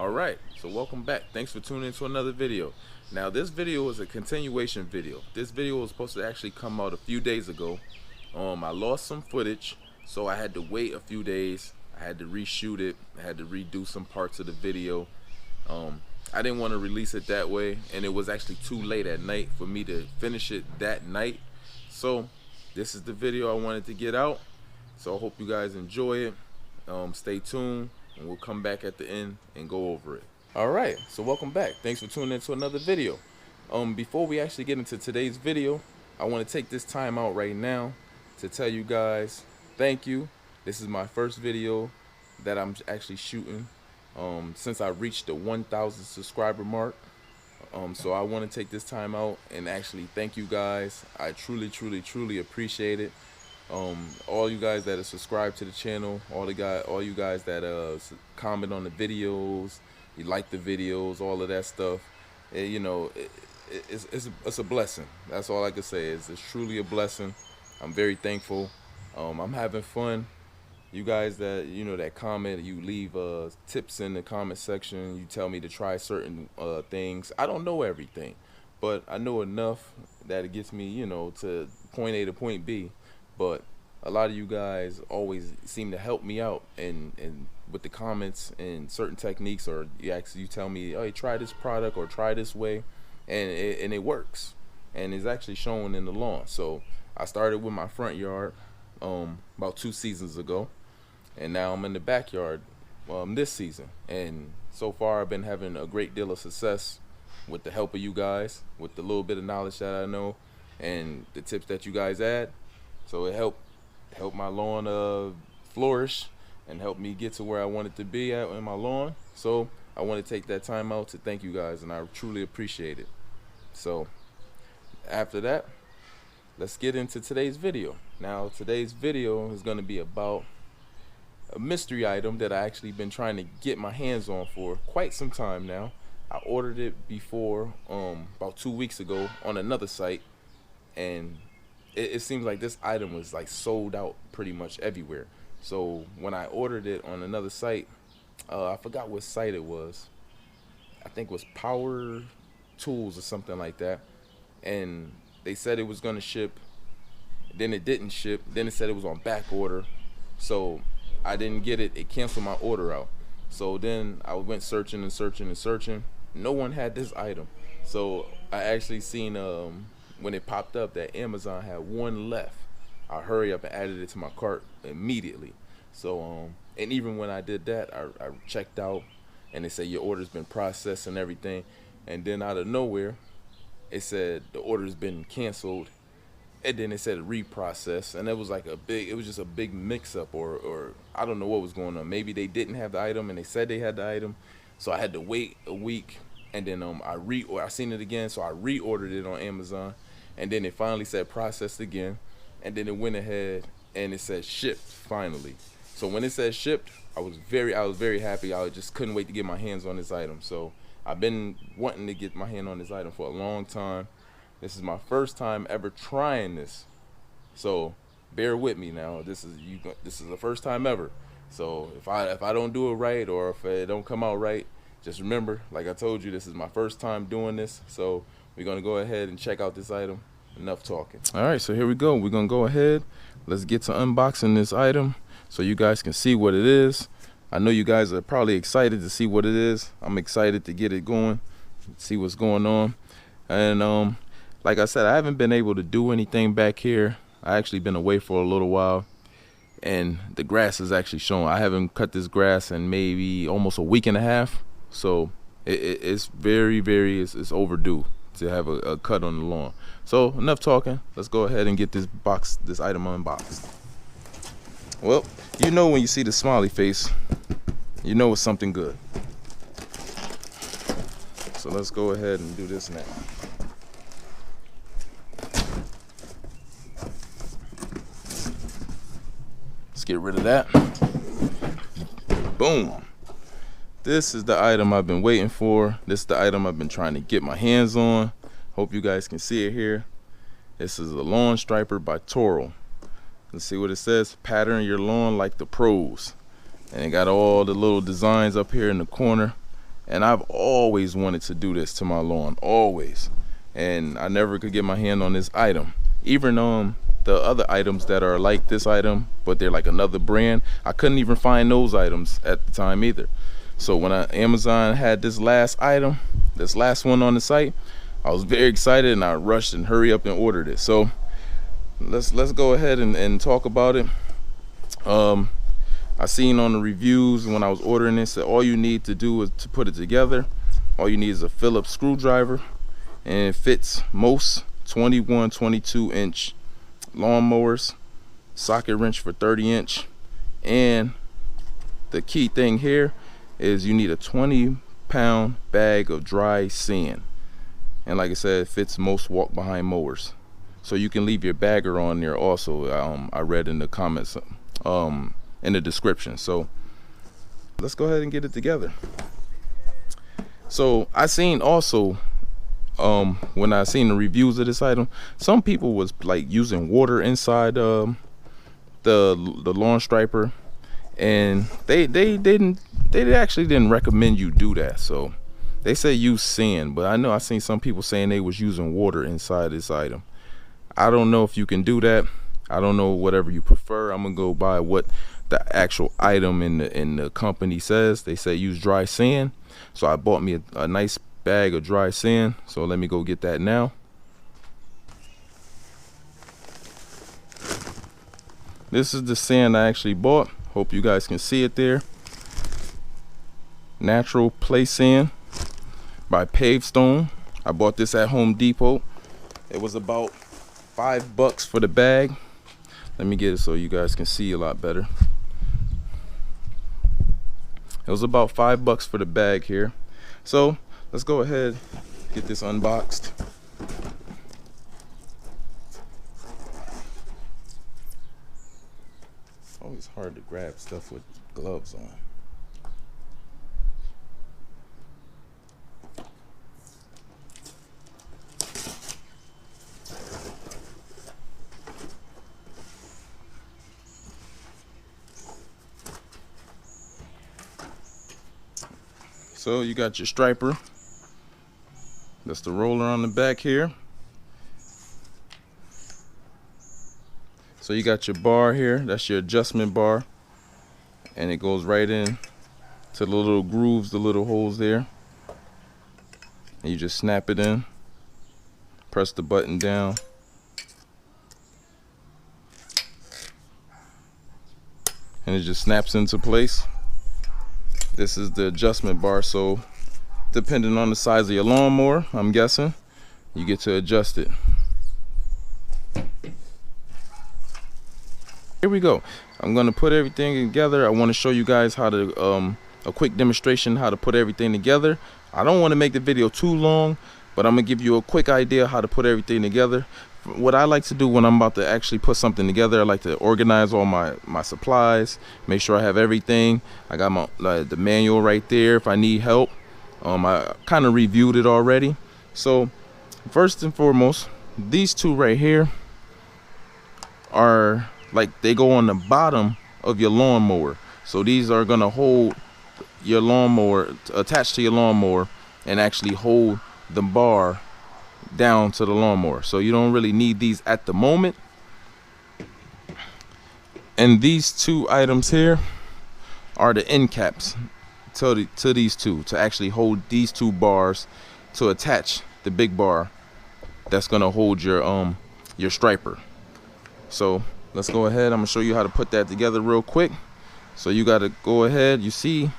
Alright, so welcome back. Thanks for tuning into another video. Now this video is a continuation video. This video was supposed to actually come out a few days ago. I lost some footage, so I had to wait a few days. I had to reshoot it. I had to redo some parts of the video. I didn't want to release it that way, and it was actually too late at night for me to finish it that night. So this is the video I wanted to get out. So I hope you guys enjoy it. Stay tuned, and we'll come back at the end and go over it. Alright, so welcome back. Thanks for tuning into another video. Before we actually get into today's video, I want to take this time out right now to tell you guys thank you. This is my first video that I'm actually shooting since I reached the 1,000 subscriber mark. So I want to take this time out and actually thank you guys. I truly appreciate it. All you guys that are subscribed to the channel, all you guys that comment on the videos, you like the videos, all of that stuff. You know, it's a blessing. That's all I can say. It's truly a blessing. I'm very thankful. I'm having fun. You guys that that comment, you leave tips in the comment section. You tell me to try certain things. I don't know everything, but I know enough that it gets me to point A to point B. But a lot of you guys always seem to help me out and with the comments and certain techniques, or you tell me, oh, try this product or try this way, and it works, and it's actually showing in the lawn. So I started with my front yard about 2 seasons ago, and now I'm in the backyard this season, and so far I've been having a great deal of success with the help of you guys, with the little bit of knowledge that I know and the tips that you guys add. So it helped my lawn flourish and help me get to where I wanted to be at in my lawn. So I want to take that time out to thank you guys, and I truly appreciate it. So after that, let's get into today's video. Now today's video is going to be about a mystery item that I actually been trying to get my hands on for quite some time now. I ordered it before about 2 weeks ago on another site, and it seems like this item was like sold out pretty much everywhere. So when I ordered it on another site, I forgot what site it was. I think it was Power Tools or something like that. And they said it was gonna ship. Then it didn't ship. Then it said it was on back order. So I didn't get it. It canceled my order out. So then I went searching and searching and searching. No one had this item. So I actually seen when it popped up that Amazon had one left. I hurry up and added it to my cart immediately. So and even when I did that, I checked out, and they said your order's been processed and everything. And then out of nowhere, it said the order's been canceled, and then it said reprocess, and it was like it was just a big mix-up, or I don't know what was going on. Maybe they didn't have the item and they said they had the item, so I had to wait a week. And then I seen it again, so I reordered it on Amazon, and then it finally said processed again, and then it went ahead and it said shipped finally. So when it said shipped, I was very happy. I just couldn't wait to get my hands on this item. So I've been wanting to get my hand on this item for a long time. This is my first time ever trying this, so bear with me now. This is the first time ever. So if I don't do it right, or if it don't come out right, just remember, like I told you, this is my first time doing this. So we're gonna go ahead and check out this item. Enough talking. All right, so here we go. We're gonna go ahead. Let's get to unboxing this item so you guys can see what it is. I know you guys are probably excited to see what it is. I'm excited to get it going, see what's going on. And like I said, I haven't been able to do anything back here. I actually been away for a little while, and the grass is actually showing. I haven't cut this grass in maybe almost a week and a half. So it's it's overdue to have a cut on the lawn. So enough talking. Let's go ahead and get this item unboxed. Well, when you see the smiley face, you know it's something good. So let's go ahead and do this now. Let's get rid of that. Boom. This is the item I've been waiting for. This is the item I've been trying to get my hands on. Hope you guys can see it here. This is a lawn striper by Toro. Let's see what it says. Pattern your lawn like the pros. And it got all the little designs up here in the corner. And I've always wanted to do this to my lawn, always. And I never could get my hand on this item. Even the other items that are like this item, but they're like another brand, I couldn't even find those items at the time either. So when Amazon had this last item, this last one on the site, I was very excited and I rushed and hurry up and ordered it. So let's go ahead and talk about it. I seen on the reviews when I was ordering this that all you need to do is to put it together. All you need is a Phillips screwdriver, and it fits most 21, 22 inch lawnmowers, socket wrench for 30 inch, and the key thing here is you need a 20-pound bag of dry sand. And like I said, it fits most walk behind mowers. So you can leave your bagger on there also. I read in the comments, in the description. So let's go ahead and get it together. So I seen also, when I seen the reviews of this item, some people was like using water inside the lawn striper, and they actually didn't recommend you do that. So they say use sand, but I know I seen some people saying they was using water inside this item. I don't know if you can do that. I don't know, whatever you prefer. I'm gonna go by what the actual item in the company says. They say use dry sand, so I bought me a nice bag of dry sand. So let me go get that now. This is the sand I actually bought. Hope you guys can see it there. Natural Play Sand by Pavestone. I bought this at Home Depot. It was about $5 for the bag. Let me get it so you guys can see a lot better. It was about $5 for the bag here. So let's go ahead, get this unboxed. Always hard to grab stuff with gloves on. So you got your striper. That's the roller on the back here. So you got your bar here. That's your adjustment bar, and it goes right in to the little grooves, the little holes there, and you just snap it in. Press the button down, and it just snaps into place. This is the adjustment bar, so depending on the size of your lawnmower, I'm guessing, you get to adjust it. Here we go. I'm gonna put everything together. I want to show you guys how to a quick demonstration how to put everything together. I don't want to make the video too long, but I'm gonna give you a quick idea how to put everything together. What I like to do when I'm about to actually put something together, I like to organize all my supplies, make sure I have everything. I got my the manual right there if I need help. I kind of reviewed it already. So first and foremost, these two right here are like, they go on the bottom of your lawnmower. So these are gonna hold your lawnmower, attached to your lawnmower, and actually hold the bar down to the lawnmower. So you don't really need these at the moment. And these two items here are the end caps to these two, to actually hold these two bars, to attach the big bar that's gonna hold your striper. So let's go ahead. I'm gonna show you how to put that together real quick. So you got to go ahead. You see,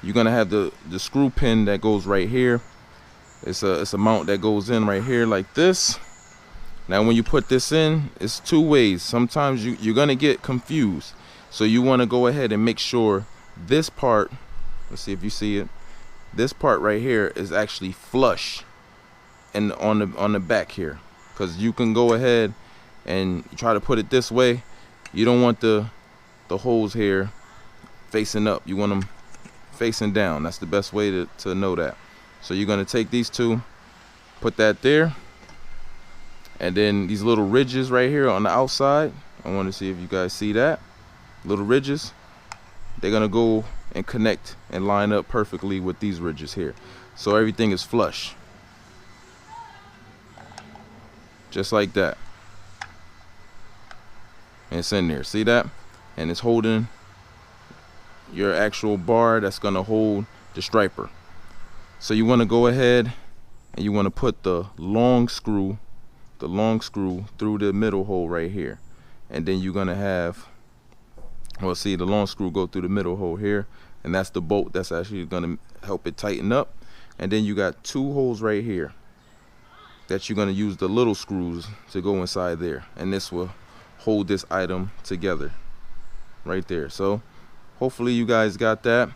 you're gonna have the screw pin that goes right here. It's a mount that goes in right here like this. Now when you put this in, it's two ways. Sometimes you're gonna get confused, so you want to go ahead and make sure this part, let's see if you see it, this part right here is actually flush and on the back here, because you can go ahead and try to put it this way. You don't want the holes here facing up. You want them facing down. That's the best way to know that. So you're going to take these two, put that there, and then these little ridges right here on the outside, I want to see if you guys see that, little ridges, they're going to go and connect and line up perfectly with these ridges here. So everything is flush. Just like that. And it's in there. See that? And it's holding your actual bar that's going to hold the striper. So you want to go ahead and you want to put the long screw through the middle hole right here. And then you're going to have, well, see, the long screw go through the middle hole here, and that's the bolt that's actually going to help it tighten up. And then you got two holes right here that you're going to use the little screws to go inside there, and this will hold this item together right there. So hopefully you guys got that.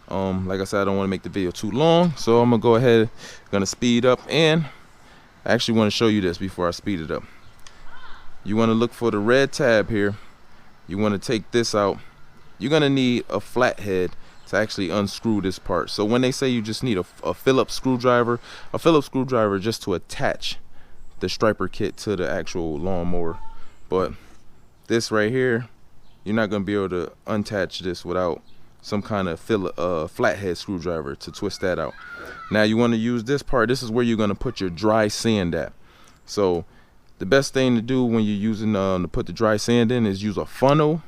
Like I said, I don't want to make the video too long, so I'm gonna go ahead, gonna speed up, and I actually want to show you this before I speed it up. You want to look for the red tab here. You want to take this out. You're gonna need a flathead to actually unscrew this part. So when they say you just need a Phillips screwdriver, just to attach the striper kit to the actual lawnmower. But this right here, you're not gonna be able to unattach this without some kind of flathead screwdriver to twist that out. Now you want to use this part. This is where you're gonna put your dry sand at. So the best thing to do when you're using to put the dry sand in is use a funnel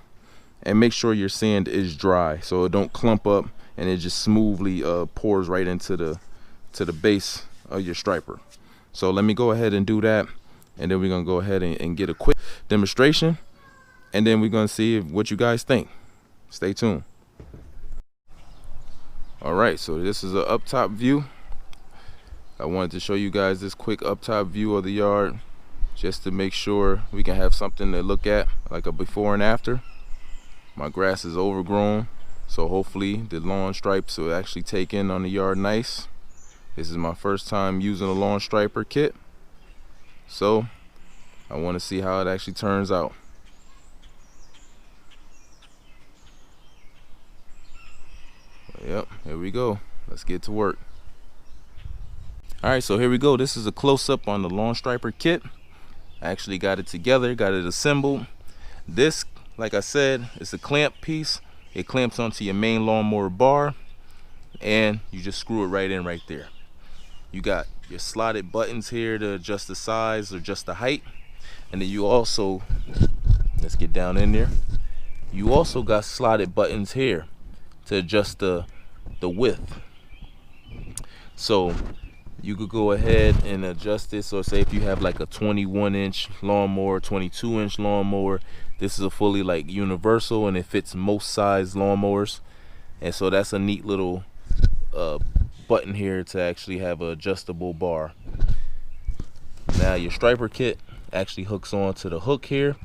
and make sure your sand is dry so it don't clump up and it just smoothly pours right into the base of your striper. So let me go ahead and do that, and then we're gonna go ahead and get a quick demonstration, and then we're gonna see what you guys think. Stay tuned. Alright, so this is an up top view. I wanted to show you guys this quick up top view of the yard just to make sure we can have something to look at, like a before and after. My grass is overgrown, so hopefully the lawn stripes will actually take in on the yard nice. This is my first time using a lawn striper kit, so I want to see how it actually turns out. Yep, here we go. Let's get to work. Alright, so here we go. This is a close-up on the lawn striper kit. I actually got it together, got it assembled. This, like I said, it's a clamp piece. It clamps onto your main lawnmower bar, and you just screw it right in right there. You got your slotted buttons here to adjust the size or adjust the height, and then you also, let's get down in there, you also got slotted buttons here to adjust the width. So you could go ahead and adjust this. So say if you have like a 21-inch lawnmower, 22-inch lawnmower, this is a fully like universal, and it fits most size lawnmowers. And so that's a neat little button here to actually have an adjustable bar. Now your striper kit actually hooks on to the hook here,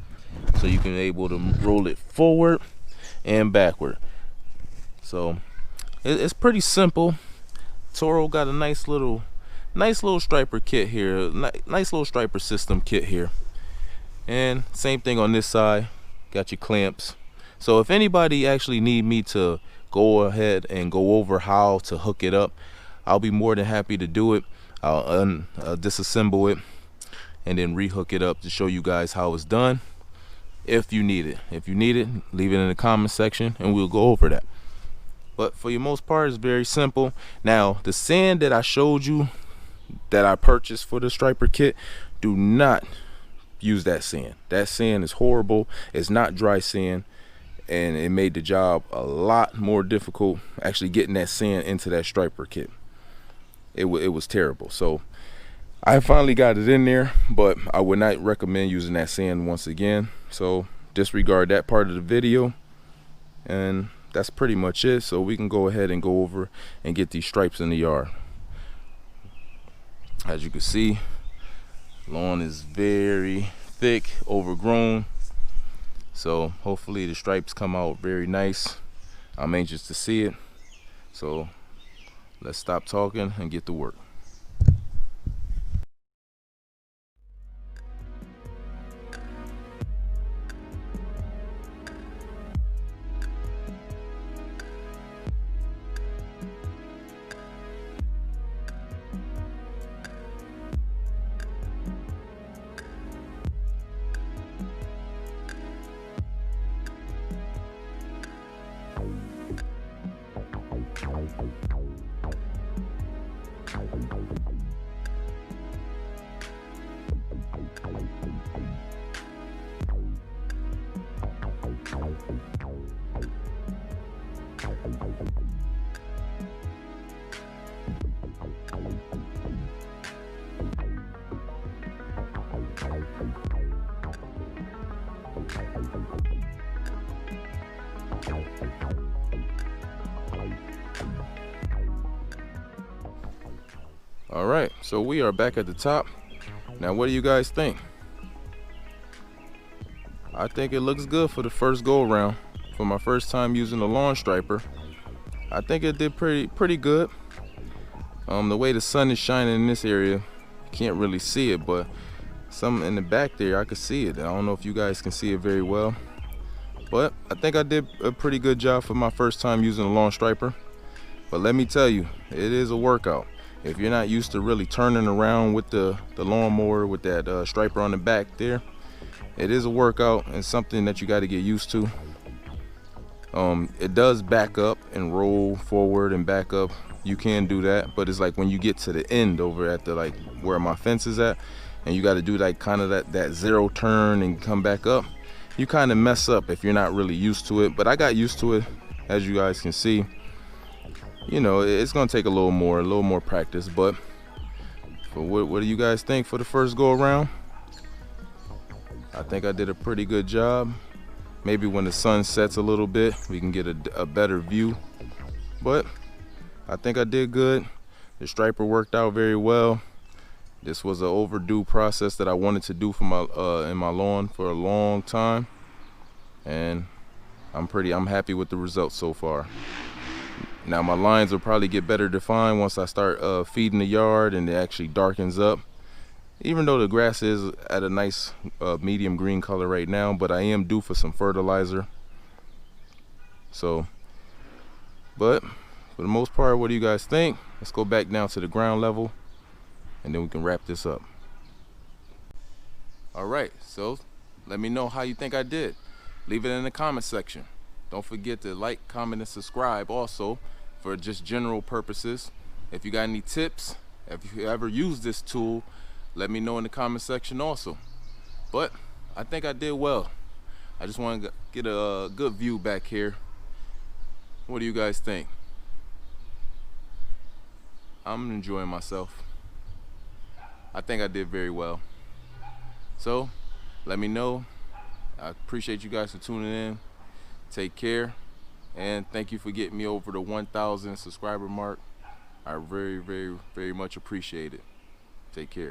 so you can able to roll it forward and backward. So it's pretty simple. Toro got a nice little striper kit here, nice little striper system kit here. And same thing on this side, got your clamps. So if anybody actually need me to go ahead and go over how to hook it up, I'll be more than happy to do it. I'll disassemble it and then rehook it up to show you guys how it's done if you need it. If you need it, leave it in the comment section and we'll go over that. But for the most part, it's very simple. Now the sand that I showed you that I purchased for the striper kit, do not use that sand. That sand is horrible. It's not dry sand, and it made the job a lot more difficult actually getting that sand into that striper kit. It was terrible. So I finally got it in there, but I would not recommend using that sand once again. So disregard that part of the video, and that's pretty much it. So we can go ahead and go over and get these stripes in the yard. As you can see, lawn is very thick, overgrown, so hopefully the stripes come out very nice. I'm anxious to see it, so let's stop talking and get to work. All right, so we are back at the top. Now, what do you guys think? I think it looks good for the first go around. For my first time using the lawn striper, I think it did pretty good. The way the sun is shining in this area, you can't really see it, but some in the back there, I could see it. I don't know if you guys can see it very well, but I think I did a pretty good job for my first time using a lawn striper. But let me tell you, it is a workout. If you're not used to really turning around with the lawnmower with that striper on the back there, it is a workout and something that you got to get used to. It does back up and roll forward and back up. You can do that, but it's like when you get to the end over at the like where my fence is at, and you got to do like kind of that zero turn and come back up, you kind of mess up if you're not really used to it. But I got used to it, as you guys can see. You know, it's gonna take a little more practice, but what do you guys think for the first go around? I think I did a pretty good job. Maybe when the sun sets a little bit, we can get a better view, but I think I did good. The striper worked out very well. This was an overdue process that I wanted to do for my in my lawn for a long time, and I'm happy with the results so far. Now my lines will probably get better defined once I start feeding the yard and it actually darkens up. Even though the grass is at a nice medium green color right now, but I am due for some fertilizer. So, but for the most part, what do you guys think? Let's go back down to the ground level and then we can wrap this up. All right, so let me know how you think I did. Leave it in the comment section. Don't forget to like, comment, and subscribe also for just general purposes. If you got any tips, if you ever use this tool, let me know in the comment section also. But I think I did well. I just want to get a good view back here. What do you guys think? I'm enjoying myself. I think I did very well. So let me know. I appreciate you guys for tuning in. Take care, and thank you for getting me over the 1,000 subscriber mark. I very much appreciate it. Take care.